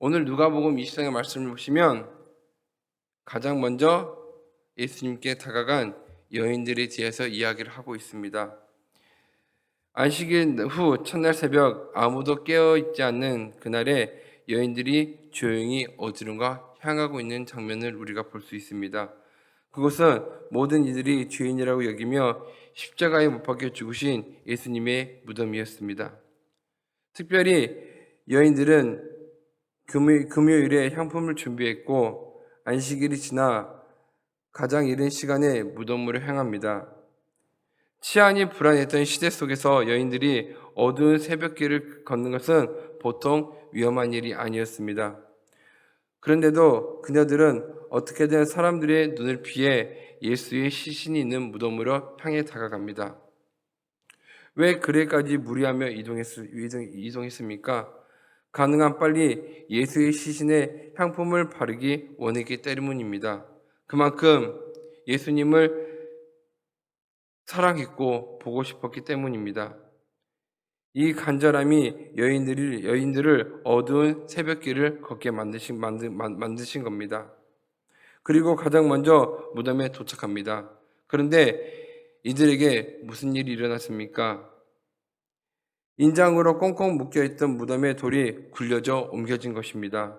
오늘 누가복음 20장의 말씀을 보시면 가장 먼저 예수님께 다가간 여인들에 대해서 이야기를 하고 있습니다. 안식일 후 첫날 새벽 아무도 깨어 있지 않는 그날에 여인들이 조용히 어디론가 향하고 있는 장면을 우리가 볼 수 있습니다. 그것은 모든 이들이 죄인이라고 여기며 십자가에 못 박혀 죽으신 예수님의 무덤이었습니다. 특별히 여인들은 금요일에 향품을 준비했고 안식일이 지나 가장 이른 시간에 무덤으로 향합니다. 치안이 불안했던 시대 속에서 여인들이 어두운 새벽길을 걷는 것은 보통 위험한 일이 아니었습니다. 그런데도 그녀들은 어떻게든 사람들의 눈을 피해 예수의 시신이 있는 무덤으로 향해 다가갑니다. 왜 그래까지 무리하며 이동했습니까? 가능한 빨리 예수의 시신에 향품을 바르기 원했기 때문입니다. 그만큼 예수님을 사랑했고 보고 싶었기 때문입니다. 이 간절함이 여인들을 어두운 새벽길을 걷게 만드신 겁니다. 그리고 가장 먼저 무덤에 도착합니다. 그런데 이들에게 무슨 일이 일어났습니까? 인장으로 꽁꽁 묶여있던 무덤의 돌이 굴려져 옮겨진 것입니다.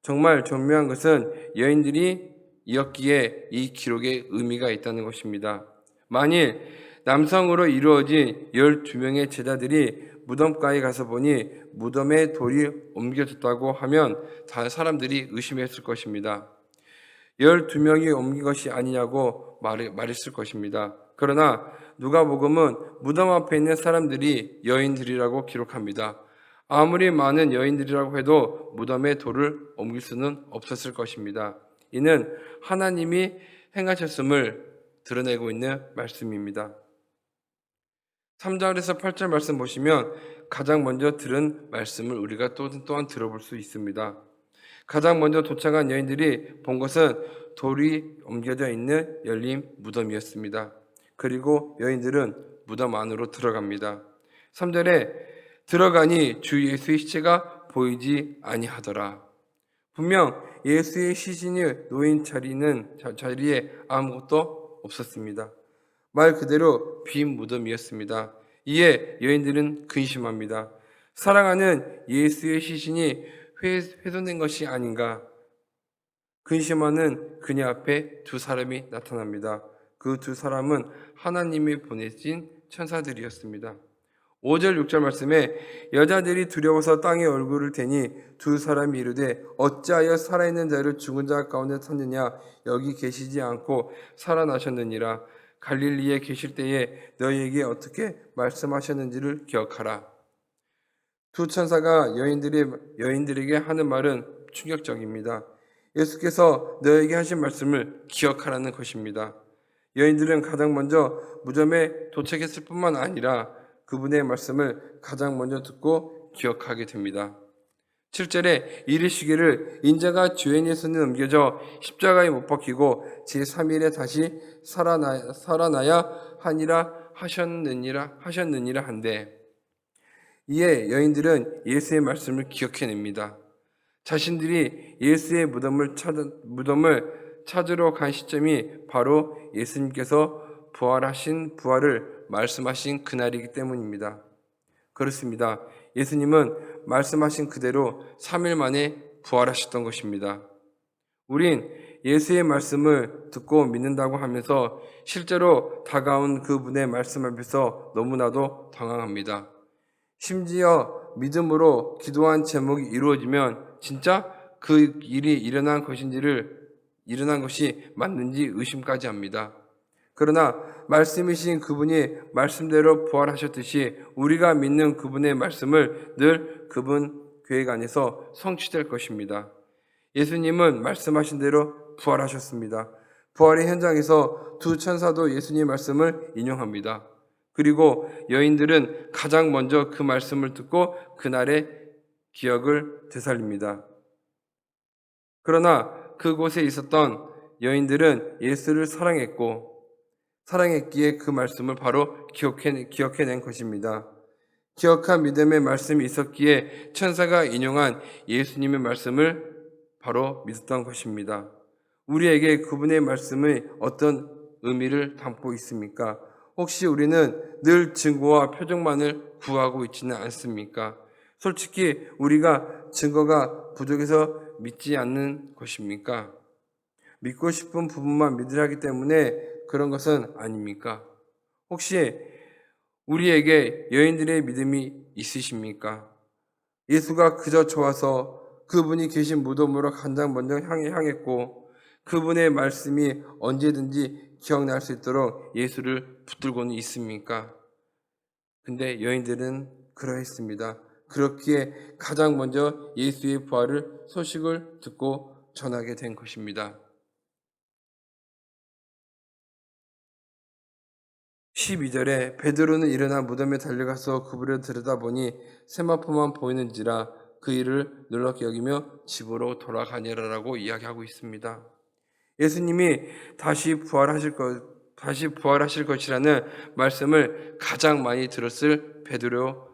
정말 절묘한 것은 여인들이 이었기에 이 기록에 의미가 있다는 것입니다. 만일 남성으로 이루어진 12명의 제자들이 무덤가에 가서 보니 무덤에 돌이 옮겨졌다고 하면 다른 사람들이 의심했을 것입니다. 12명이 옮긴 것이 아니냐고 말했을 것입니다. 그러나 누가복음은 무덤 앞에 있는 사람들이 여인들이라고 기록합니다. 아무리 많은 여인들이라고 해도 무덤에 돌을 옮길 수는 없었을 것입니다. 이는 하나님이 행하셨음을 드러내고 있는 말씀입니다. 3절에서 8절 말씀 보시면 가장 먼저 들은 말씀을 우리가 또한 들어볼 수 있습니다. 가장 먼저 도착한 여인들이 본 것은 돌이 옮겨져 있는 열린 무덤이었습니다. 그리고 여인들은 무덤 안으로 들어갑니다. 3절에 들어가니 주 예수의 시체가 보이지 아니하더라. 분명 예수의 시신이 놓인 자리에 아무것도 없었습니다. 말 그대로 빈 무덤이었습니다. 이에 여인들은 근심합니다. 사랑하는 예수의 시신이 훼손된 것이 아닌가. 근심하는 그녀 앞에 두 사람이 나타납니다. 그 두 사람은 하나님이 보내신 천사들이었습니다. 5절 6절 말씀에 여자들이 두려워서 땅에 얼굴을 대니 두 사람이 이르되 어찌하여 살아있는 자를 죽은 자 가운데 찾느냐 여기 계시지 않고 살아나셨느니라. 갈릴리에 계실 때에 너희에게 어떻게 말씀하셨는지를 기억하라. 두 천사가 여인들에게 하는 말은 충격적입니다. 예수께서 너에게 하신 말씀을 기억하라는 것입니다. 여인들은 가장 먼저 무덤에 도착했을 뿐만 아니라 그분의 말씀을 가장 먼저 듣고 기억하게 됩니다. 7절에 이르시기를 인자가 죄인의 손에 넘겨져 십자가에 못 박히고 제3일에 다시 살아나야 하니라 하셨느니라 한데 이에 여인들은 예수의 말씀을 기억해냅니다. 자신들이 예수의 무덤을 찾으러 간 시점이 바로 예수님께서 부활을 말씀하신 그날이기 때문입니다. 그렇습니다. 예수님은 말씀하신 그대로 3일 만에 부활하셨던 것입니다. 우린 예수의 말씀을 듣고 믿는다고 하면서 실제로 다가온 그분의 말씀 앞에서 너무나도 당황합니다. 심지어 믿음으로 기도한 제목이 이루어지면 진짜 그 일이 일어난 것이 맞는지 의심까지 합니다. 그러나 말씀이신 그분이 말씀대로 부활하셨듯이 우리가 믿는 그분의 말씀을 늘 그분 계획 안에서 성취될 것입니다. 예수님은 말씀하신 대로 부활하셨습니다. 부활의 현장에서 두 천사도 예수님의 말씀을 인용합니다. 그리고 여인들은 가장 먼저 그 말씀을 듣고 그날의 기억을 되살립니다. 그러나 그곳에 있었던 여인들은 예수를 사랑했기에 그 말씀을 바로 기억해낸 것입니다. 기억한 믿음의 말씀이 있었기에 천사가 인용한 예수님의 말씀을 바로 믿었던 것입니다. 우리에게 그분의 말씀이 어떤 의미를 담고 있습니까? 혹시 우리는 늘 증거와 표정만을 구하고 있지는 않습니까? 솔직히 우리가 증거가 부족해서 믿지 않는 것입니까? 믿고 싶은 부분만 믿으려 하기 때문에 그런 것은 아닙니까? 혹시 우리에게 여인들의 믿음이 있으십니까? 예수가 그저 좋아서 그분이 계신 무덤으로 가장 먼저 향했고 그분의 말씀이 언제든지 기억날 수 있도록 예수를 붙들고는 있습니까? 근데 여인들은 그러했습니다. 그렇기에 가장 먼저 예수의 부활을 소식을 듣고 전하게 된 것입니다. 12절에 베드로는 일어나 무덤에 달려가서 그분을 들여다보니 세마포만 보이는지라 그 일을 놀랍게 여기며 집으로 돌아가니라라고 이야기하고 있습니다. 예수님이 다시 부활하실 것이라는 말씀을 가장 많이 들었을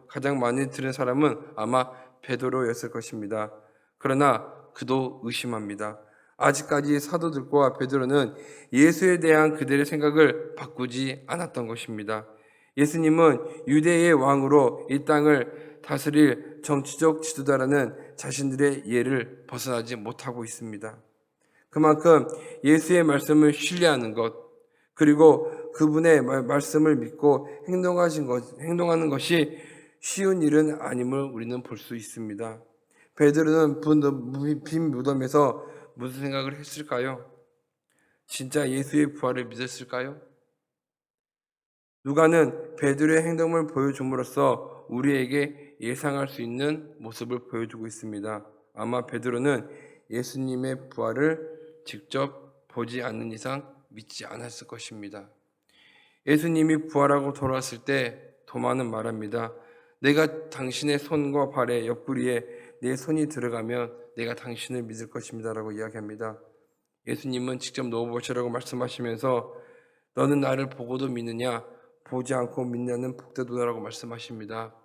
가장 많이 들은 사람은 아마 베드로였을 것입니다. 그러나 그도 의심합니다. 아직까지 사도들과 베드로는 예수에 대한 그들의 생각을 바꾸지 않았던 것입니다. 예수님은 유대의 왕으로 이 땅을 다스릴 정치적 지도자라는 자신들의 이해를 벗어나지 못하고 있습니다. 그만큼 예수의 말씀을 신뢰하는 것, 그리고 그분의 말씀을 믿고 행동하는 것이 쉬운 일은 아님을 우리는 볼 수 있습니다. 베드로는 빈 무덤에서 무슨 생각을 했을까요? 진짜 예수의 부활을 믿었을까요? 누가는 베드로의 행동을 보여줌으로써 우리에게 예상할 수 있는 모습을 보여주고 있습니다. 아마 베드로는 예수님의 부활을 직접 보지 않는 이상 믿지 않았을 것입니다. 예수님이 부활하고 돌아왔을 때 도마는 말합니다. 내가 당신의 손과 발의 옆구리에 내 손이 들어가면 내가 당신을 믿을 것입니다 라고 이야기합니다. 예수님은 직접 넣어보시라고 말씀하시면서 너는 나를 보고도 믿느냐? 보지 않고 믿냐는 복되도다라고 말씀하십니다.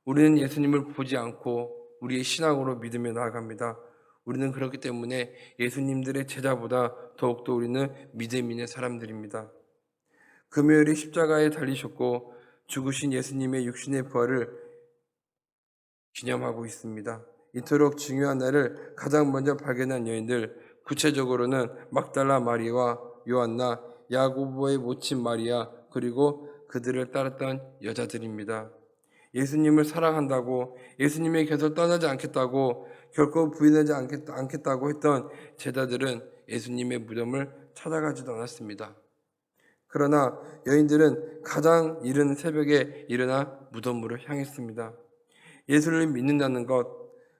우리는 예수님을 보지 않고 우리의 신앙으로 믿으며 나아갑니다. 우리는 그렇기 때문에 예수님들의 제자보다 더욱더 우리는 믿음 있는 사람들입니다. 금요일에 십자가에 달리셨고 죽으신 예수님의 육신의 부활을 기념하고 있습니다. 이토록 중요한 날을 가장 먼저 발견한 여인들, 구체적으로는 막달라 마리아와 요한나, 야고보의 모친 마리아, 그리고 그들을 따랐던 여자들입니다. 예수님을 사랑한다고, 예수님의 곁을 떠나지 않겠다고, 결코 부인하지 않겠다고 했던 제자들은 예수님의 무덤을 찾아가지도 않았습니다. 그러나 여인들은 가장 이른 새벽에 일어나 무덤으로 향했습니다. 예수를 믿는다는 것,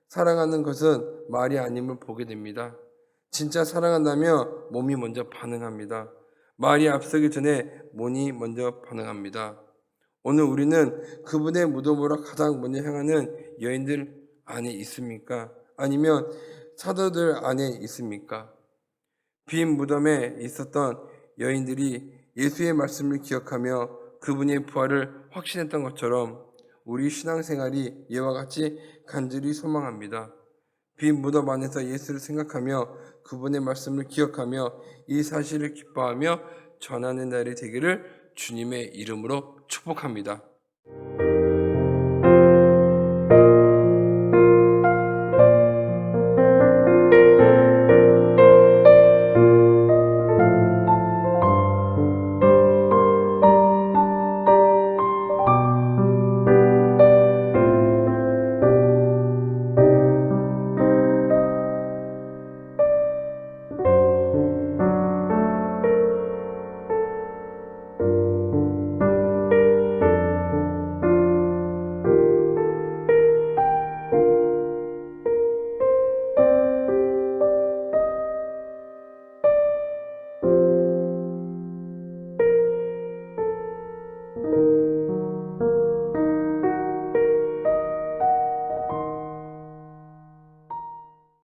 사랑하는 것은 말이 아님을 보게 됩니다. 진짜 사랑한다면 몸이 먼저 반응합니다. 말이 앞서기 전에 몸이 먼저 반응합니다. 오늘 우리는 그분의 무덤으로 가장 먼저 향하는 여인들 안에 있습니까? 아니면 사도들 안에 있습니까? 빈 무덤에 있었던 여인들이 예수의 말씀을 기억하며 그분의 부활을 확신했던 것처럼 우리 신앙생활이 이와 같이 간절히 소망합니다. 빈 무덤 안에서 예수를 생각하며 그분의 말씀을 기억하며 이 사실을 기뻐하며 전하는 날이 되기를 주님의 이름으로 축복합니다.